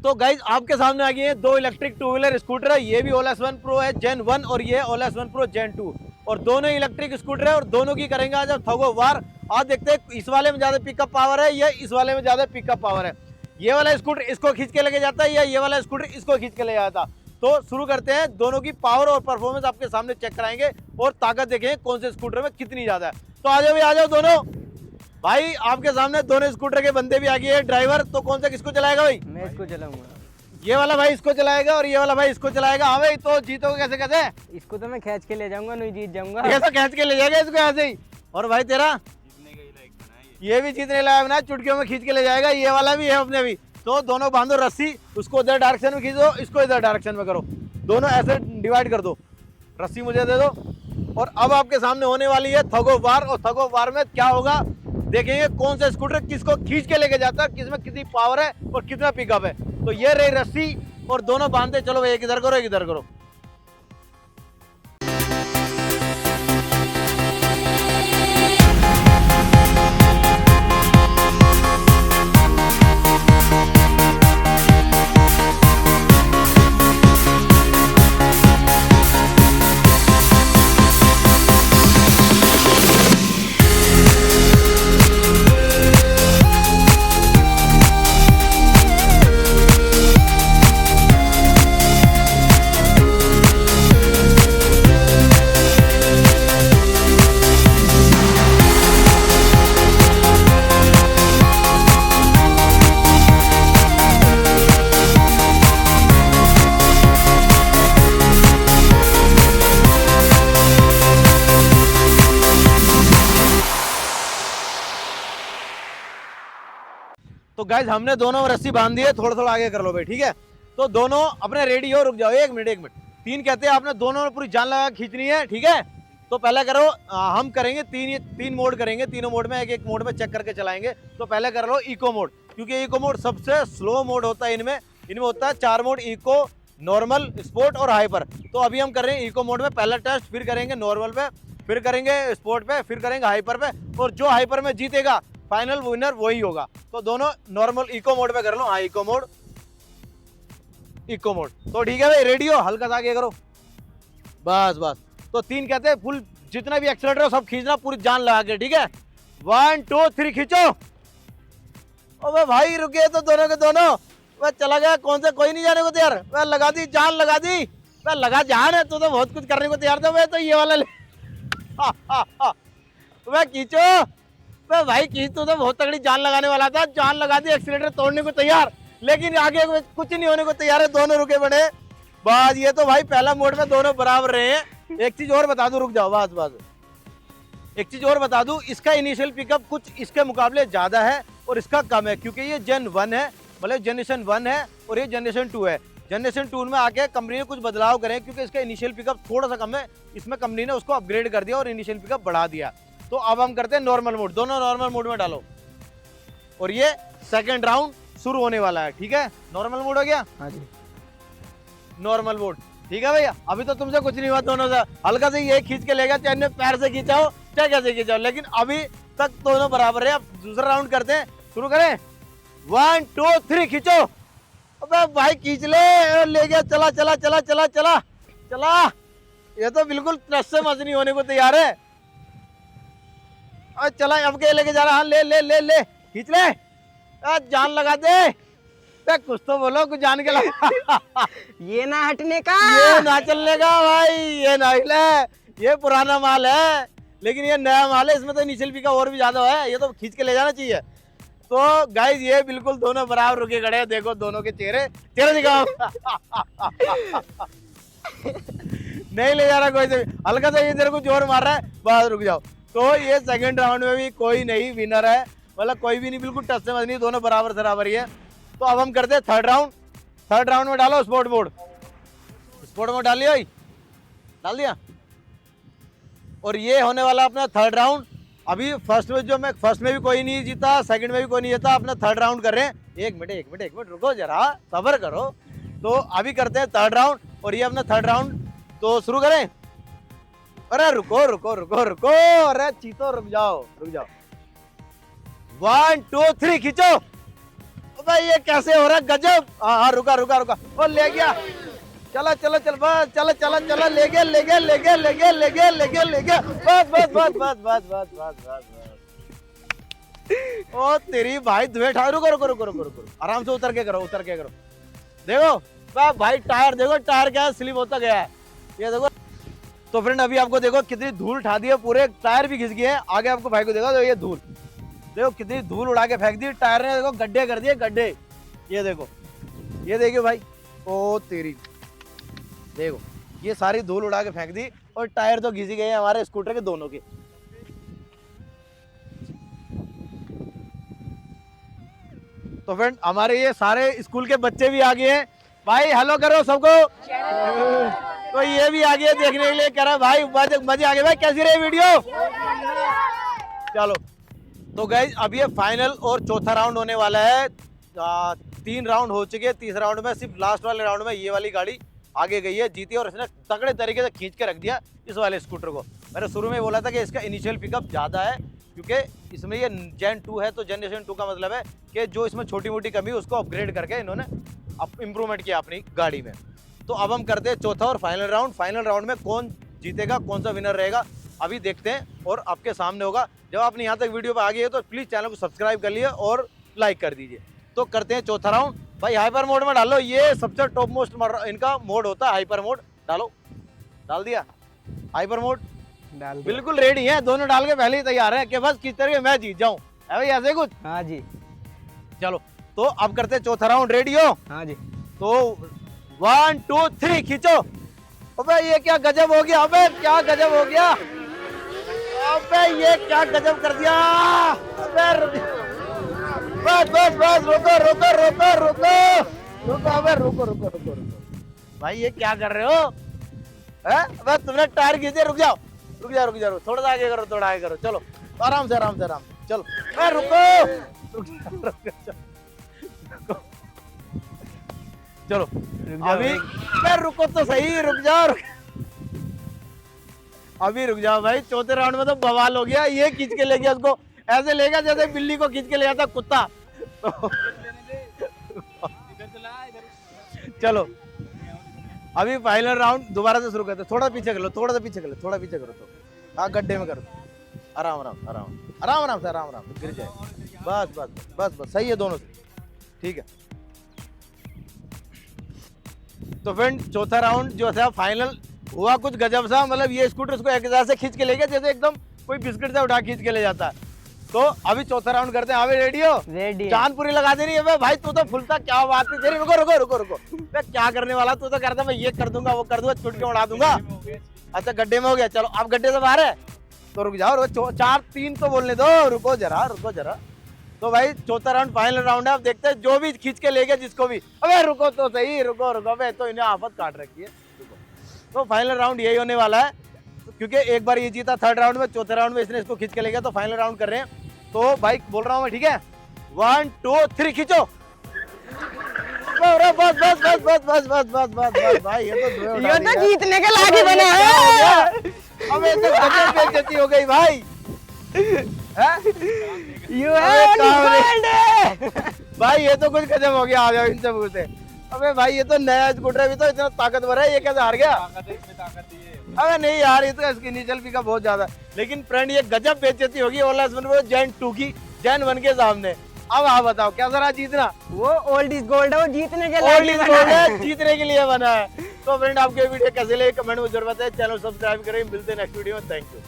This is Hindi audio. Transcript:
तो गाइज आपके सामने आ गई है दो इलेक्ट्रिक टू व्हीलर स्कूटर है। ये भी OLS1 Pro है Gen 1 और ये OLS1 Pro Gen 2 और दोनों इलेक्ट्रिक स्कूटर है और दोनों की करेंगे आज थगो वार। आज देखते हैं इस वाले में ज्यादा पिकअप पावर है या इस वाले में ज्यादा पिकअप पावर है। ये वाला स्कूटर इसको खींच के लेके जाता है या ये वाला स्कूटर इसको खींच के ले जाता। तो शुरू करते हैं, दोनों की पावर और परफॉर्मेंस आपके सामने चेक कराएंगे और ताकत देखेंगे कौन से स्कूटर में कितनी ज्यादा है। तो आ जाओ भाई, आ जाओ दोनों भाई। आपके सामने दोनों स्कूटर के बंदे भी आ गए हैं, ड्राइवर। तो कौन सा किसको चलाएगा भाई? मैं इसको चलाऊंगा। ये वाला भाई इसको चलाएगा और ये वाला भाई इसको चलाएगा। हाँ भाई, तो जीतोगे कैसे कैसे? इसको तो मैं खींच के ले जाऊंगा, नहीं जीत जाऊंगा। कैसा खींच के ले जाएगा इसको ऐसे ही? और भाई तेरा जीतने का ही लायक बना है ये भी जीतने लायक बना, चुटकियों में खींच के ले जाएगा। ये वाला भी है अपने भी। तो दोनों बांधो रस्सी, उसको उधर डायरेक्शन में खींचो, इसको इधर डायरेक्शन में करो, दोनों ऐसे डिवाइड कर दो। रस्सी मुझे दे दो। और अब आपके सामने होने वाली है थगो वार। और थगो वार में क्या होगा देखेंगे, कौन सा स्कूटर किसको खींच के लेके जाता है, किसमें कितनी पावर है और कितना पिकअप है। तो ये रही रस्सी और दोनों बांधते चलो भाई, एक इधर करो एक इधर करो। तो गाइज हमने दोनों रस्सी बांध दी है, थोड़ा थोड़ा आगे कर लो भाई, ठीक है। तो दोनों अपने रेडी हो, रुक जाओ एक मिनट। तीन कहते हैं आपने दोनों में पूरी जान लगा खींचनी है, ठीक है। तो पहले करो, हम करेंगे तीन मोड करेंगे, तीनों मोड में एक एक मोड में चेक करके चलाएंगे। तो पहले कर लो इको मोड, क्योंकि इको मोड सबसे स्लो मोड होता है। इनमें होता है 4 मोड, इको, नॉर्मल, स्पोर्ट और हाइपर। तो अभी हम कर रहे हैं इको मोड में पहला टेस्ट, फिर करेंगे नॉर्मल पे, फिर करेंगे स्पोर्ट पे, फिर करेंगे हाइपर पे। और जो हाइपर में जीतेगा फाइनल विनर वही होगा। तो दोनों नॉर्मल इको मोड पे कर लो। हाँ इको मोड, इको मोड। तो ठीक है भाई, रेडी हो? हल्का सा आगे करो, बस बस। तो तीन कहते हैं फुल, जितना भी एक्सीलरेटर हो सब खींचना पूरी जान लगा के, ठीक है। 1 2 3 खींचो। अबे भाई रुके तो दोनों के दोनों। वह चला गया, कौन से कोई नहीं जाने को तैयार। वह लगा दी जान, लगा दी। वह लगा जान है, तो बहुत कुछ करने को तैयार था। वह तो ये वाला ले वह खींचो। वह भाई खींच, तो बहुत तगड़ी जान लगाने वाला था, जान लगा दी, एक्सीलरेटर तोड़ने को तैयार, लेकिन आगे कुछ नहीं होने को तैयार है, दोनों रुके पड़े। बस ये तो भाई पहला मोड में दोनों बराबर रहे हैं। एक चीज और बता दूं, रुक जाओ, बस बस एक चीज और बता दूं, इसका इनिशियल पिकअप कुछ इसके मुकाबले ज्यादा है और इसका कम है, क्योंकि ये Gen 1 है, मतलब जनरेशन 1 है और ये जनरेशन 2 है। जनरेशन 2 में आके कंपनी ने कुछ बदलाव करे, क्योंकि इसका इनिशियल पिकअप थोड़ा सा कम है, इसमें कंपनी ने उसको अपग्रेड कर दिया और इनिशियल पिकअप बढ़ा दिया। तो अब हम करते हैं नॉर्मल मोड, दोनों नॉर्मल मोड में डालो। और ये सेकंड राउंड शुरू होने वाला है, ठीक है। नॉर्मल मोड हो गया? हाँ जी, नॉर्मल मोड, ठीक है भैया। अभी तो तुमसे कुछ नहीं हुआ, दोनों से हल्का से ये खींच के लेगा, चाहे पैर से खींचाओ चाहे कैसे खींचाओ, लेकिन अभी तक दोनों बराबर है। अब दूसरा राउंड करते हैं, शुरू करें। 1 2 3 खींचो। अबे भाई खींच ले गया, चला चला चला चला चला चला। ये तो बिल्कुल टस से मस नहीं होने को तैयार है। चला, अब के लेके जा रहा। हाँ ले ले ले ले, खींच ले, जान लगा दे। कुछ तो बोलो, कुछ जान के लगा ये ना हटने का, ये ना चलने का भाई, ये ना हिले। ये पुराना माल है, लेकिन ये नया माल है, इसमें तो इनिशियल पिकअप और भी ज्यादा है। ये तो खींच के ले जाना चाहिए। तो गाइस ये बिल्कुल दोनों बराबर रुके खड़े हैं, देखो दोनों के चेहरे दिखाओ नहीं ले जा रहा कोई से, हल्का सा ये तेरे को जोर मार रहा है, बस रुक जाओ। तो ये सेकंड राउंड में भी कोई नहीं विनर है, मतलब कोई भी नहीं, बिल्कुल टच से मत नहीं, दोनों बराबर बराबर ही है। तो अब हम करते हैं थर्ड राउंड। थर्ड राउंड में डालो स्पोर्ट मोड। स्पोर्ट मोड डाल लिया भाई, डाल दिया। और ये होने वाला अपना थर्ड राउंड। अभी फर्स्ट में भी कोई नहीं जीता, सेकंड में भी कोई नहीं जीता, अपना थर्ड राउंड कर रहे हैं। एक मिनट रुको जरा, सब्र करो। तो अभी करते हैं थर्ड राउंड, और ये अपना थर्ड राउंड। तो शुरू करें। अरे रुको रुको रुको रुको, अरे चीतो रुक जाओ 1 2 3 खींचो। भाई ये कैसे हो रहा है, गजब। हाँ रुका रुका रुका, वो ले गया, चला चला चल बस, चला चला चला, ले गया ले गया ले गया ले गया ले गया ले गया ले गया, बस बस बस बस बस बस बस बस बस। ओ तेरी भाई दुए ठा, रुको रुको रुको रुको रुको, आराम से उतर के करो, उतर के करो। देखो भाई टायर देखो, टायर क्या है, स्लिप होता गया है, ये देखो। तो फ्रेंड अभी आपको देखो कितनी धूल उठा दी है, पूरे टायर भी घिस गए हैं। आगे आपको भाई को देखो, ये धूल देखो कितनी धूल उड़ा के फेंक दी टायर ने, देखो गड्ढे कर दिए गड्ढे, ये देखो, ये देखिए भाई। ओ तेरी देखो, ये सारी धूल उड़ा के फेंक दी और टायर तो घिस गए हैं हमारे स्कूटर के दोनों के। तो फ्रेंड हमारे ये सारे स्कूल के बच्चे भी आ गए हैं भाई, हेलो करो सबको। तो ये भी आ गए देखने के लिए, कह रहा भाई मजे आ गए भाई, कैसी रही वीडियो। चलो तो गाइस अब ये फाइनल और चौथा राउंड होने वाला है। 3 राउंड हो चुके हैं, तीसरे राउंड में सिर्फ लास्ट वाले राउंड में ये वाली गाड़ी आगे गई है, जीती, और इसने तगड़े तरीके से खींच के रख दिया इस वाले स्कूटर को। मैंने शुरू में बोला था कि इसका इनिशियल पिकअप ज़्यादा है, क्योंकि इसमें ये जेन 2 है, तो जनरेशन 2 का मतलब है कि जो इसमें छोटी मोटी कमी उसको अपग्रेड करके इन्होंने इम्प्रूवमेंट किया अपनी गाड़ी में। तो अब हम करते हैं चौथा और फाइनल राउंड। फाइनल राउंड में कौन जीतेगा, कौन सा विनर रहेगा, अभी देखते हैं और आपके सामने होगा। जब आपने यहाँ तक वीडियो पे आ गए तो प्लीज़ चैनल को सब्सक्राइब कर लिए और लाइक कर दीजिए। तो करते हैं चौथा राउंड। भाई हाइपर मोड में डालो, ये सबसे टॉप मोस्ट इनका मोड होता है हाइपर मोड। डालो, डाल दिया हाइपर मोड, डाल बिल्कुल रेडी है, दोनों डाल के पहले ही तैयार है कि बस किस तरह मैं जीत जाऊं, है भाई ऐसे कुछ। हाँ जी, चलो तो अब करते हैं चौथा राउंड, रेडी हो? हाँ जी। तो 1 2 3 खींचो। अबे ये क्या गजब हो गया, अबे क्या गजब हो गया, अबे ये क्या गजब कर दिया। अबे बस बस बस, रुको रुको रुको रुको रुको, अबे रुको रुको रुको रुको भाई, ये क्या कर रहे हो, हैं? अबे तुमने टायर खींचे, रुक जाओ रुक जाओ रुक जाओ, थोड़ा सा आगे करो, थोड़ा आगे करो, चलो आराम से आराम से आराम से, चलो। अबे रुको रुक जाओ, रुक जाओ, चलो अभी, अबे रुको तो सही, रुक जाओ अभी रुक जाओ भाई। चौथे राउंड में तो बवाल हो गया, ये खींच के ले गया उसको, ऐसे ले गया जैसे बिल्ली को खींच के ले जाता कुत्ता। तो चलो अभी फाइनल राउंड दोबारा से शुरू करते, थोड़ा पीछे कर लो, थोड़ा सा पीछे कर लो, थोड़ा पीछे करो, तो हाँ गड्ढे में करो, आराम आराम आराम आराम आराम से, आराम आराम से गिर जाए, बस बस बस बस, सही है दोनों से, ठीक है। तो फ्रेंड चौथा राउंड जो था फाइनल हुआ कुछ गजब सा, मतलब ये स्कूटर उसको एक से खींच के ले गया जैसे एकदम कोई बिस्किट से उठा खींच के ले जाता है। तो अभी चौथा राउंड करते हैं, अभी रेडी हो? रेडी। चांद पूरी लगा दे रही है भाई, तू तो फुलता, क्या बात है तेरी, रुको रुको रुको रुको, मैं क्या करने वाला, तू तो करता मैं ये कर दूंगा वो कर दूंगा, चुटकी उड़ा दूंगा। अच्छा गड्ढे में हो गया, चलो अब गड्ढे से बाहर है तो रुक जाओ, 4 3 तो बोलने दो, रुको जरा रुको जरा। तो भाई चौथा राउंड फाइनल राउंड है, अब देखते हैं जो भी खींच के ले गया जिसको भी। अबे रुको तो सही, रुको रुको, अबे तो इन्हें आफत काट रखी है। तो फाइनल राउंड यही होने वाला है, क्योंकि एक बार ये जीता थर्ड राउंड में, चौथे राउंड में इसने इसको खींच के ले गया, तो फाइनल राउंड कर रहे हैं। तो भाई बोल रहा हूँ मैं, ठीक है, 1 2 3 खींचो। बस बस बस बस बस बस बस बस बस बस भाई, ये तो जीतने के लायक ही बने हैं। अब ये तो गजब बेइज्जती हो गई भाई। You have gold। भाई ये तो कुछ गजब हो गया, आ जाओ इनसे पूछते। अबे भाई ये तो नया स्कूटर है, भी तो इतना ताकतवर है, ये कैसे हार गया। अबे नहीं यार, ये तो इसकी इनिशियल भी का बहुत ज्यादा, लेकिन फ्रेंड ये गजब बेइज्जती होगी ओला जेन 2 की जेन 1 के सामने। अब आप बताओ कैसा रहा जीतना। वो ओल्ड इज गोल्ड है, वो जीतने के ओल्ड लिए इज गोल्ड है, जीतने के लिए बना है। तो फ्रेंड आपके वीडियो कैसे लगे कमेंट में जरूर बताएं, चैनल सब्सक्राइब करें, मिलते हैं नेक्स्ट वीडियो में, थैंक यू।